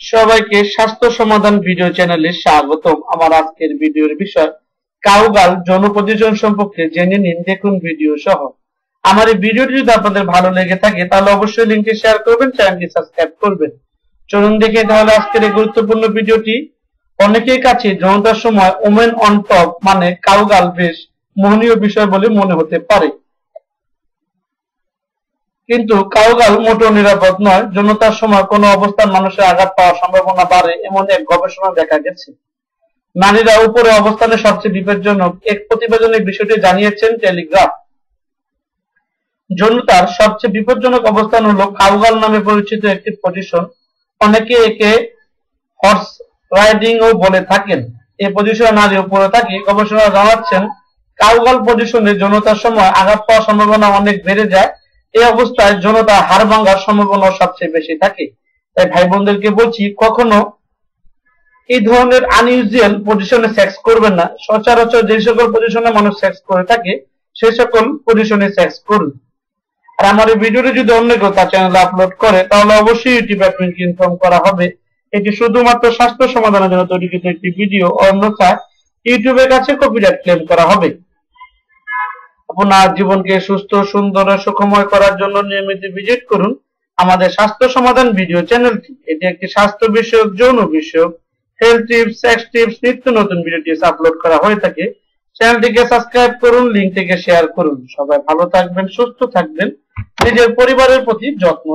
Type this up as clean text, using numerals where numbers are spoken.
সবাইকে স্বাস্থ্য সমাধান ভিডিও চ্যানেলে স্বাগতম। আমার আজকের ভিডিওর বিষয় কাউগাল যৌন পজিশন সম্পর্কে জেনে নিন, দেখুন ভিডিও সহ। আমার এই ভিডিওটি যদি আপনাদের ভালো লেগে থাকে তাহলে অবশ্যই লিংকটি শেয়ার করবেন, চ্যানেলটি সাবস্ক্রাইব করবেন। চলুন দেখে তাহলে আজকের এই গুরুত্বপূর্ণ ভিডিওটি। অনেকের কাছে যৌনতার সময় ওমেন অন টপ মানে কাউগাল বেশ মোহনীয় বিষয় বলে মনে হতে পারে, কিন্তু কাউগাল মোটেও নিরাপদ নয়। যৌনতার সময় কোনো অবস্থান মানুষের আঘাত পাওয়ার সম্ভাবনা বাড়ে এমন এক গবেষণা দেখা গেছে। নারীরা উপরে অবস্থানে সবচেয়ে বিপজ্জনক, এক প্রতিবেদনে বিষয়টি জানিয়েছেন টেলিগ্রাফ। যৌনতার সবচেয়ে বিপজ্জনক অবস্থান হলো কাউগাল নামে পরিচিত একটি পজিশন। অনেকে একে হর্স রাইডিং ও বলে থাকেন। এই পজিশনে নারী উপরে থাকে। গবেষণা জানাচ্ছেন কাউগাল পজিশনে যৌনতার সময় আঘাত পাওয়ার সম্ভাবনা অনেক বেড়ে যায়। এই অবস্থায় যৌনতা হাড় ভাঙার সম্ভাবনা সবচেয়ে বেশি থাকে। তাই ভাই বোনদেরকে বলছি, কখনো এই ধরনের আনইউজুয়াল পজিশনে সেক্স করবেন না। সচরাচর যে সকল পজিশনে মানুষ সেক্স করে থাকে সেই সকল পজিশনে সেক্স করুন। আর আমার এই ভিডিওটি যদি অন্য কেউ তার চ্যানেলে আপলোড করে তাহলে অবশ্যই ইউটিউব অ্যাডমিনকে ইনফর্ম করা হবে। এটি শুধুমাত্র স্বাস্থ্য সমাধানের জন্য তৈরিকৃত একটি ভিডিও, অন্যথায় ইউটিউবের কাছে কপিরাইট ক্লেম করা হবে। আপনার জীবনকে সুস্থ, সুন্দর ও সুখময় করার জন্য নিয়মিত ভিজিট করুন আমাদের স্বাস্থ্য সমাধান ভিডিও চ্যানেলটি। এটি একটি স্বাস্থ্য বিষয়ক, যৌন বিষয়ক, হেলথ টিপস, সেক্স টিপস, নিত্য নতুন ভিডিও টিপস আপলোড করা হয়ে থাকে। চ্যানেলটিকে সাবস্ক্রাইব করুন, লিংকটিকে শেয়ার করুন। সবাই ভালো থাকবেন, সুস্থ থাকবেন, নিজের পরিবারের প্রতি যত্ন